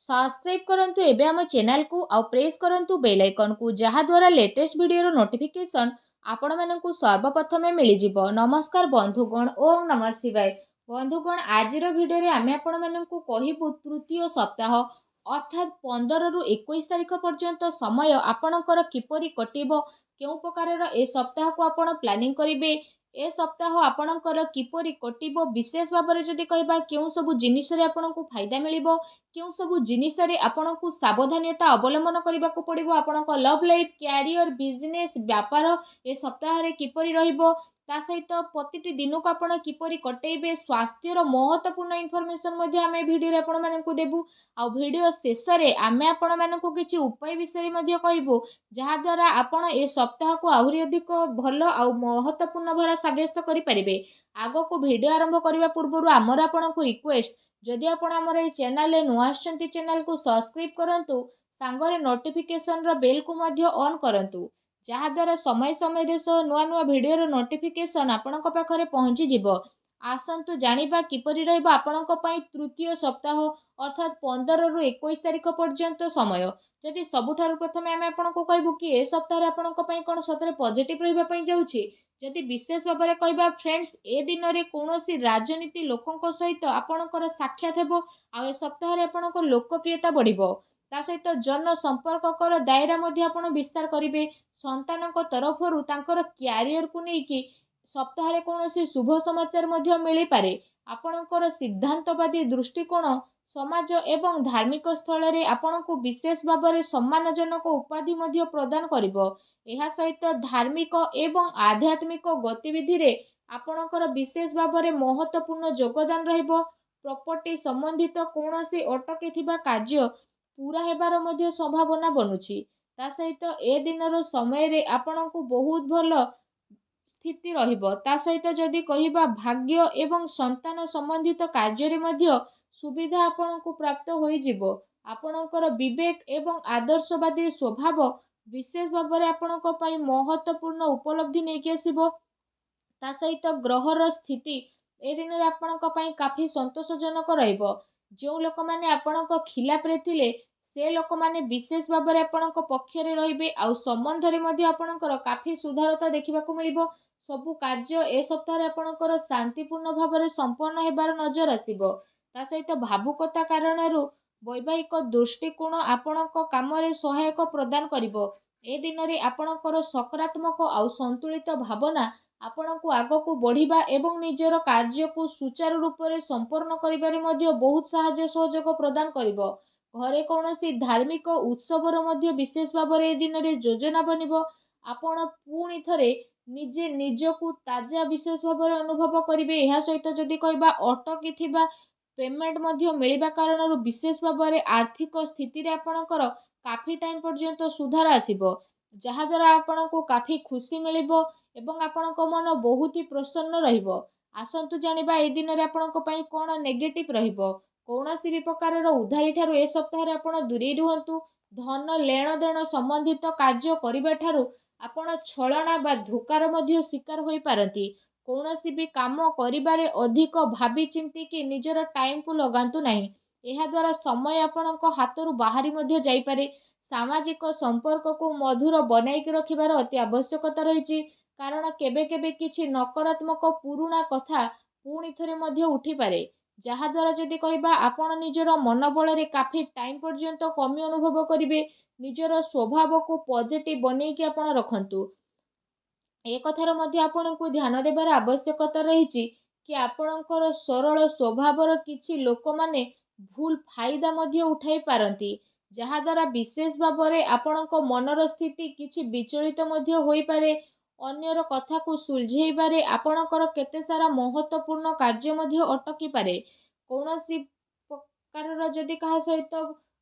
Subscribe करंतु एबे हम चैनल को आउ प्रेस करंतु बेल आइकन को जहा द्वारा लेटेस्ट वीडियो नोटिफिकेशन आपण मानकु सर्वप्रथमे मिली जिवो। नमस्कार बंधुगण, ओम नमः शिवाय। बंधुगण, आजिर वीडियो रे आमे आपण मानकु कहिबु तृतीय सप्ताह अर्थात 15 रु 21 तारिख पर्यंत समय आपणकर किपरि कटिबो, केउ प्रकारर ए सप्ताह को आपण प्लानिंग करिवे, ए सप्ताह आपणकर किपरि कटिबो, विशेष भाବରେ जदि कहबा केउ सब जिनिस रे आपणकु फायदा मिलिबो, केउ सब जिनिस रे आपणकु सावधानता अवलंबन करबाकू पड़िबो, आपणक लव लाइफ, कैरियर, बिजनेस, व्यापार ए सप्ताह रे किपरि रहिबो, ता सहित प्रतिटी दिन को आपण किपरि कटेइबे, स्वास्थ्यर महत्वपूर्ण इनफॉरमेशन मध्ये आमे वीडियो रे आपण मानकु देबु। आ वीडियो शेष रे आमे आपण मानकु किछि उपाय विषय मध्ये कहबो, जहा द्वारा आपण ए सप्ताह को आहुरी अधिक भलो आ महत्वपूर्ण भरा साब्यस्त करि परिबे। आगो को वीडियो आरंभ करबा पूर्वरु हमर आपणकु रिक्वेस्ट, जदि आपण हमर ए चैनल रे नुआ आछंती चैनल को सब्सक्राइब करंतु, सांगरे नोटिफिकेशन रो बेल को मध्ये ऑन करंतु, जहा द्वारा समय समय देश नुआ नुआ वीडियो रो नोटिफिकेशन आपणक पाखरे पहुंची जिवो। आसंतु जानिबा किपरि रहइबो आपणक पई तृतीय सप्ताह अर्थात 15 रु 21 तारिख पर्यंत समय। जदि सबुठारु प्रथमे आमे आपणको कहबु कि ए सप्ताह रे आपणक पई कोन सतरे पॉजिटिव रहिबा पई जाउछि। जदि विशेष भाବରେ कहबा फ्रेंड्स, ए दिन रे कोनोसी राजनीति लोकंक सहित आपणकर साक्षात हेबो, आ ए सप्ताह रे आपणक लोकप्रियता बढ़िबो। ता सहित जन संपर्ककर दायरा मध्ये आपण विस्तार करिवे। संतानक तरफरु तांकर कैरियर को नै कि सप्ताह रे कोनोसी शुभ समाचार मध्ये मिली पारे। आपणकर सिद्धांतवादी दृष्टिकोण समाज एवं धार्मिक स्थल रे आपणको विशेष भाବରେ सम्मानजनक उपाधि मध्ये प्रदान करिवो। एहा सहित धार्मिक एवं आध्यात्मिक गतिविधि रे आपणकर विशेष भाବରେ महत्वपूर्ण योगदान रहिबो। प्रॉपर्टी संबंधित कोनोसी अटकी थिबा कार्य पूरा हेबार मध्ये संभावना बनुछि। ता सहित ए दिनर समय रे आपणको बहुत भलो स्थिति रहिबो। ता सहित जदि कहिबा भाग्य एवं संतान संबंधित कार्य रे मध्ये सुविधा आपणको प्राप्त होई जिवो। आपणकर विवेक एवं आदर्शवादी स्वभाव विशेष भाବରେ आपणको पई महत्वपूर्ण उपलब्धि नै कि आसीबो। ता सहित ग्रहर स्थिति ए दिन रे आपणक पई काफी संतोषजनक रहिबो। जो लोक माने आपणक खिलाफ रे थिले से लोक माने विशेष भाବରେ आपणक पक्ष रे रहिबे, आ संबंध रे मध्ये आपणकर काफी सुधारता देखिबाकू मिलिबो। सबु कार्य ए सप्ताह रे आपणकर शांतिपूर्ण भाବରେ संपन्न हेबार नजर आसीबो। ता सहित भावुकता कारणरू वैवाहिक दृष्टिकोण आपणक काम रे सहायक प्रदान करिवो। ए दिन रे आपणकर सकारात्मक आ संतुलित भावना आपणको आगको बढ़िबा एवं निजर कार्य को सुचारू रूप रे संपन्न करिबारे मध्ये बहुत सहाय्य सहयोग प्रदान करिवो। घरे कोनोसी धार्मिक उत्सवर मध्ये विशेष भाବରେ ए दिन रे योजना बनिबो। आपण पुणी थरे निजे निजकु ताजा विशेष भाବରେ अनुभव करिवे। एहा सहित जदि कहबा अटकी थिबा पेमेंट मध्ये मिलिबा कारणरू विशेष भाବରେ आर्थिक स्थिति रे आपणकर काफी टाइम पर्यंत सुधार आसीबो, जहा द्वारा आपणको काफी खुशी मिलिबो एवं आपणक मन बहुत ही प्रसन्न रहिबो। आसंतु जानिबा ए दिन रे आपणक पई कोन नेगेटिव रहिबो। कोनोसी भी प्रकारर उधारी ठारू ए सप्ताह रे आपण दूरी रुहंतु। धन लेण देण संबंधित कार्य करिबा ठारू आपण छलना बा धोकार मध्ये शिकार होई पारंती। कोनोसी भी काम करिबारे अधिक भाबी चिंती कि निजर टाइम को लगांतु नाही। एहा द्वारा समय आपणक हातरू बाहरी मध्ये जाई पारे। सामाजिक संपर्क को मधुर बनाई के रखिबार अति आवश्यकता रहिछि, कारण केबे केबे किछि नकारात्मक पुरुणा कथा पुणी थरे मध्ये उठी पारे, जहा द्वारा जदि कहबा आपण निजर मनोबल रे काफी टाइम पर्यंत कमी अनुभव करिवे। निजर स्वभाव को पॉजिटिव बनै कि आपण रखंतु। ए कथार मध्ये आपणको ध्यान देबार आवश्यकता रहिछि कि आपणकर सरल स्वभावर किछि लोक माने भूल फायदा मध्ये उठाई पारंती, जहा द्वारा विशेष भाବରେ आपणक मनर स्थिति किछि विचलित मध्ये होई पारे। अन्यर कथा को सुलझेइबारे आपणकर केते सारा महत्वपूर्ण कार्य मध्ये अटकी पारे। कोनोसी प्रकारर जदि कहा सहित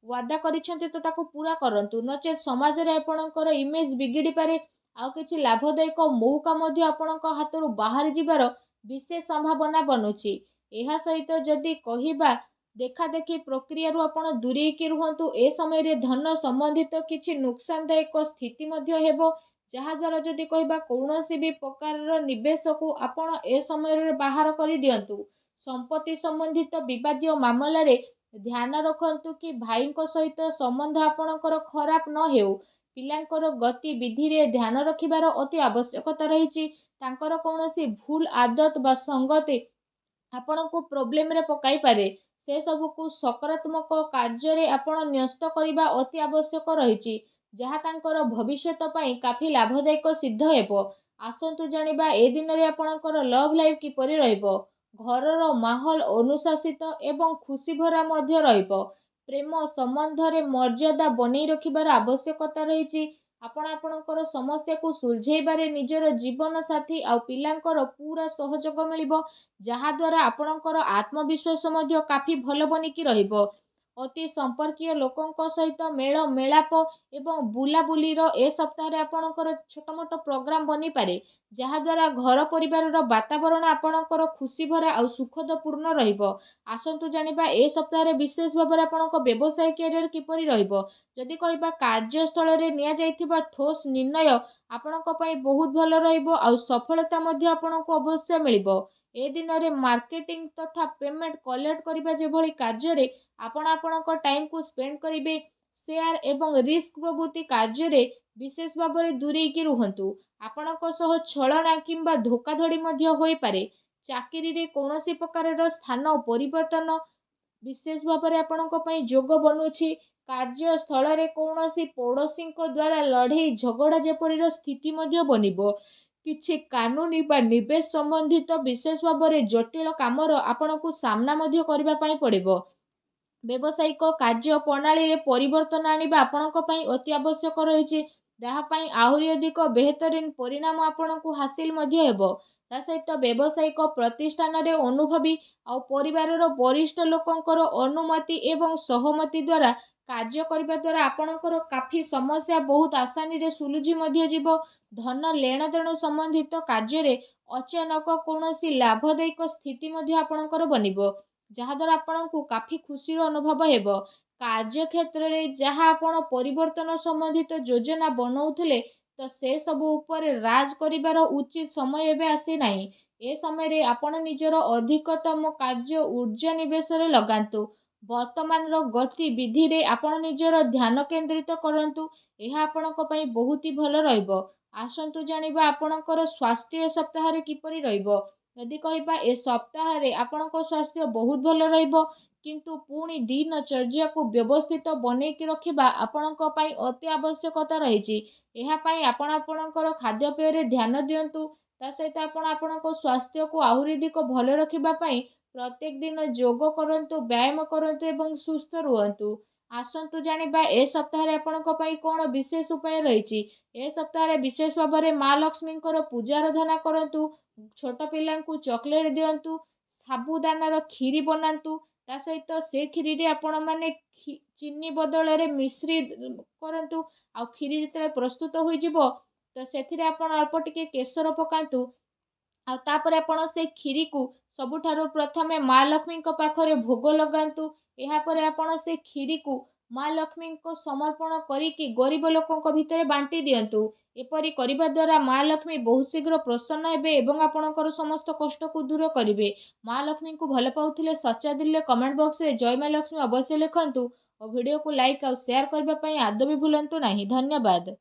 वादा करिसेंती तो ताको पूरा करंतु, नचेत समाज रे आपणकर इमेज बिगिड़ी पारे। आ किछि लाभदायक मौका मध्ये आपणक हातरू बाहर जिबार विशेष संभावना बनुछि। एहा सहित जदि कहिबा देखा देखी प्रक्रिया रु आपण दूरी के रुहंतु। ए समय रे धन संबंधित किछि नुकसानदायक स्थिति मध्ये हेबो, जहा द्वारा जदि कहबा कोनोसी भी प्रकारर निवेश को आपण ए समय रे बाहर करि दियंतु। संपत्ति संबंधित विवादीय मामला रे ଧ୍ୟାନ ରଖନ୍ତୁ କି ଭାଇଙ୍କ ସହିତ ସମ୍ବନ୍ଧ ଆପଣଙ୍କର ଖରାପ ନ ହେଉ। ପିଲାଙ୍କର ଗତିବିଧିରେ ଧ୍ୟାନ ରଖିବାର ଅତି ଆବଶ୍ୟକତା ରହିଛି। ତାଙ୍କର କୌଣସି ଭୁଲ ଆଦତ ବା ସଙ୍ଗତି ଆପଣଙ୍କୁ ପ୍ରୋବ୍ଲେମରେ ପକାଇପାରେ। ସେସବୁକୁ ସକାରାତ୍ମକ କାର୍ଯ୍ୟରେ ଆପଣ ନ୍ୟସ୍ତ କରିବା ଅତି ଆବଶ୍ୟକ ରହିଛି, ଯାହା ତାଙ୍କର ଭବିଷ୍ୟତ ପାଇଁ କାଫି ଲାଭଦାୟକ ସିଦ୍ଧ ହେବ। ଆସନ୍ତୁ ଜାଣିବା ଏ ଦିନରେ ଆପଣଙ୍କର ଲଭ୍ ଲାଇଫ୍ କିପରି ରହିବ। ଘରର ମାହୋଲ ଅନୁଶାସିତ ଏବଂ ଖୁସିଭରା ମଧ୍ୟ ରହିବ। ପ୍ରେମ ସମ୍ବନ୍ଧରେ ମର୍ଯ୍ୟାଦା ବନେଇ ରଖିବାର ଆବଶ୍ୟକତା ରହିଛି। ଆପଣ ଆପଣଙ୍କର ସମସ୍ୟାକୁ ସୁଲଝେଇବାରେ ନିଜର ଜୀବନସାଥୀ ଆଉ ପିଲାଙ୍କର ପୁରା ସହଯୋଗ ମିଳିବ, ଯାହାଦ୍ୱାରା ଆପଣଙ୍କର ଆତ୍ମବିଶ୍ୱାସ ମଧ୍ୟ କାଫି ଭଲ ବନିକି ରହିବ। ଅତି ସମ୍ପର୍କୀୟ ଲୋକଙ୍କ ସହିତ ମେଳ ମେଳାପ ଏବଂ ବୁଲାବୁଲିର ଏ ସପ୍ତାହରେ ଆପଣଙ୍କର ଛୋଟ ମୋଟ ପ୍ରୋଗ୍ରାମ ବନିପାରେ, ଯାହାଦ୍ୱାରା ଘର ପରିବାରର ବାତାବରଣ ଆପଣଙ୍କର ଖୁସିଭରା ଆଉ ସୁଖଦପୂର୍ଣ୍ଣ ରହିବ। ଆସନ୍ତୁ ଜାଣିବା ଏ ସପ୍ତାହରେ ବିଶେଷ ଭାବରେ ଆପଣଙ୍କ ବ୍ୟବସାୟ କ୍ୟାରିୟର କିପରି ରହିବ। ଯଦି କହିବା କାର୍ଯ୍ୟସ୍ଥଳରେ ନିଆଯାଇଥିବା ଠୋସ୍ ନିର୍ଣ୍ଣୟ ଆପଣଙ୍କ ପାଇଁ ବହୁତ ଭଲ ରହିବ ଆଉ ସଫଳତା ମଧ୍ୟ ଆପଣଙ୍କୁ ଅବଶ୍ୟ ମିଳିବ। ଏ ଦିନରେ ମାର୍କେଟିଂ ତଥା ପେମେଣ୍ଟ କଲେକ୍ଟ କରିବା ଯେଭଳି କାର୍ଯ୍ୟରେ ଆପଣ ଆପଣଙ୍କ ଟାଇମକୁ ସ୍ପେଣ୍ଡ କରିବେ, ସେୟାର ଏବଂ ରିସ୍କ ପ୍ରଭୃତି କାର୍ଯ୍ୟରେ ବିଶେଷ ଭାବରେ ଦୂରେଇକି ରୁହନ୍ତୁ। ଆପଣଙ୍କ ସହ ଛଳନା କିମ୍ବା ଧୋକାଧଡ଼ି ମଧ୍ୟ ହୋଇପାରେ। ଚାକିରିରେ କୌଣସି ପ୍ରକାରର ସ୍ଥାନ ପରିବର୍ତ୍ତନ ବିଶେଷ ଭାବରେ ଆପଣଙ୍କ ପାଇଁ ଯୋଗ ବନୁଛି। କାର୍ଯ୍ୟସ୍ଥଳରେ କୌଣସି ପଡ଼ୋଶୀଙ୍କ ଦ୍ୱାରା ଲଢ଼େଇ ଝଗଡ଼ା ଯେପରିର ସ୍ଥିତି ମଧ୍ୟ ବନିବ। କିଛି କାନୁନି ବା ନିବେଶ ସମ୍ବନ୍ଧିତ ବିଶେଷ ଭାବରେ ଜଟିଳ କାମର ଆପଣଙ୍କୁ ସାମ୍ନା ମଧ୍ୟ କରିବା ପାଇଁ ପଡ଼ିବ। ବ୍ୟବସାୟିକ କାର୍ଯ୍ୟ ପ୍ରଣାଳୀରେ ପରିବର୍ତ୍ତନ ଆଣିବା ଆପଣଙ୍କ ପାଇଁ ଅତି ଆବଶ୍ୟକ ରହିଛି, ଯାହା ପାଇଁ ଆହୁରି ଅଧିକ ବେହତରିନ ପରିଣାମ ଆପଣଙ୍କୁ ହାସିଲ ମଧ୍ୟ ହେବ। ତା ସହିତ ବ୍ୟବସାୟିକ ପ୍ରତିଷ୍ଠାନରେ ଅନୁଭବୀ ଆଉ ପରିବାରର ବରିଷ୍ଠ ଲୋକଙ୍କର ଅନୁମତି ଏବଂ ସହମତି ଦ୍ୱାରା କାର୍ଯ୍ୟ କରିବା ଦ୍ୱାରା ଆପଣଙ୍କର କାଫି ସମସ୍ୟା ବହୁତ ଆସାନୀରେ ସୁଲଝି ମଧ୍ୟ ଯିବ। ଧନ ଲେଣଦେଣ ସମ୍ବନ୍ଧିତ କାର୍ଯ୍ୟରେ ଅଚାନକ କୌଣସି ଲାଭଦାୟକ ସ୍ଥିତି ମଧ୍ୟ ଆପଣଙ୍କର ବନିବ, ଯାହାଦ୍ୱାରା ଆପଣଙ୍କୁ କାଫି ଖୁସିର ଅନୁଭବ ହେବ। କାର୍ଯ୍ୟକ୍ଷେତ୍ରରେ ଯାହା ଆପଣ ପରିବର୍ତ୍ତନ ସମ୍ବନ୍ଧିତ ଯୋଜନା ବନଉଥିଲେ, ତ ସେସବୁ ଉପରେ ରାଜ କରିବାର ଉଚିତ ସମୟ ଏବେ ଆସିନାହିଁ। ଏ ସମୟରେ ଆପଣ ନିଜର ଅଧିକତମ କାର୍ଯ୍ୟ ଊର୍ଜା ନିବେଶରେ ଲଗାନ୍ତୁ। ବର୍ତ୍ତମାନର ଗତିବିଧିରେ ଆପଣ ନିଜର ଧ୍ୟାନ କେନ୍ଦ୍ରିତ କରନ୍ତୁ। ଏହା ଆପଣଙ୍କ ପାଇଁ ବହୁତ ହି ଭଲ ରହିବ। ଆସନ୍ତୁ ଜାଣିବା ଆପଣଙ୍କର ସ୍ୱାସ୍ଥ୍ୟ ଏ ସପ୍ତାହରେ କିପରି ରହିବ। ଯଦି କହିବା ଏ ସପ୍ତାହରେ ଆପଣଙ୍କ ସ୍ୱାସ୍ଥ୍ୟ ବହୁତ ଭଲ ରହିବ, କିନ୍ତୁ ପୁଣି ଦିନଚର୍ଯ୍ୟାକୁ ବ୍ୟବସ୍ଥିତ ବନେଇକି ରଖିବା ଆପଣଙ୍କ ପାଇଁ ଅତି ଆବଶ୍ୟକତା ରହିଛି। ଏହା ପାଇଁ ଆପଣ ଆପଣଙ୍କର ଖାଦ୍ୟପେୟରେ ଧ୍ୟାନ ଦିଅନ୍ତୁ। ତା ସହିତ ଆପଣ ଆପଣଙ୍କ ସ୍ୱାସ୍ଥ୍ୟକୁ ଆହୁରି ଅଧିକ ଭଲ ରଖିବା ପାଇଁ ପ୍ରତ୍ୟେକ ଦିନ ଯୋଗ କରନ୍ତୁ, ବ୍ୟାୟାମ କରନ୍ତୁ ଏବଂ ସୁସ୍ଥ ରୁହନ୍ତୁ। ଆସନ୍ତୁ ଜାଣିବା ଏ ସପ୍ତାହରେ ଆପଣଙ୍କ ପାଇଁ କ'ଣ ବିଶେଷ ଉପାୟ ରହିଛି। ଏ ସପ୍ତାହରେ ବିଶେଷ ଭାବରେ ମା ଲକ୍ଷ୍ମୀଙ୍କର ପୂଜା ଆରାଧନା କରନ୍ତୁ, ଛୋଟ ପିଲାଙ୍କୁ ଚକୋଲେଟ୍ ଦିଅନ୍ତୁ, ସାବୁଦାନାର କ୍ଷୀରି ବନାନ୍ତୁ। ତା ସହିତ ସେ କ୍ଷୀରିରେ ଆପଣମାନେ ଚିନି ବଦଳରେ ମିଶ୍ରି କରନ୍ତୁ। ଆଉ କ୍ଷୀରି ଯେତେବେଳେ ପ୍ରସ୍ତୁତ ହୋଇଯିବ, ତ ସେଥିରେ ଆପଣ ଅଳ୍ପ ଟିକେ କେଶର ପକାନ୍ତୁ। ଆଉ ତାପରେ ଆପଣ ସେ କ୍ଷୀରିକୁ ସବୁଠାରୁ ପ୍ରଥମେ ମା ଲକ୍ଷ୍ମୀଙ୍କ ପାଖରେ ଭୋଗ ଲଗାନ୍ତୁ। ଏହାପରେ ଆପଣ ସେ କ୍ଷୀରିକୁ ମା ଲକ୍ଷ୍ମୀଙ୍କ ସମର୍ପଣ କରିକି ଗରିବ ଲୋକଙ୍କ ଭିତରେ ବାଣ୍ଟି ଦିଅନ୍ତୁ। ଏପରି କରିବା ଦ୍ୱାରା ମା ଲକ୍ଷ୍ମୀ ବହୁତ ଶୀଘ୍ର ପ୍ରସନ୍ନ ହେବେ ଏବଂ ଆପଣଙ୍କର ସମସ୍ତ କଷ୍ଟକୁ ଦୂର କରିବେ। ମା ଲକ୍ଷ୍ମୀଙ୍କୁ ଭଲ ପାଉଥିଲେ ସଚ୍ଚା ଦିଲରେ କମେଣ୍ଟ ବକ୍ସରେ ଜୟ ମା ଲକ୍ଷ୍ମୀ ଅବଶ୍ୟ ଲେଖନ୍ତୁ ଓ ଭିଡ଼ିଓକୁ ଲାଇକ୍ ଆଉ ସେୟାର କରିବା ପାଇଁ ଆଦୌ ବି ଭୁଲନ୍ତୁ ନାହିଁ। ଧନ୍ୟବାଦ।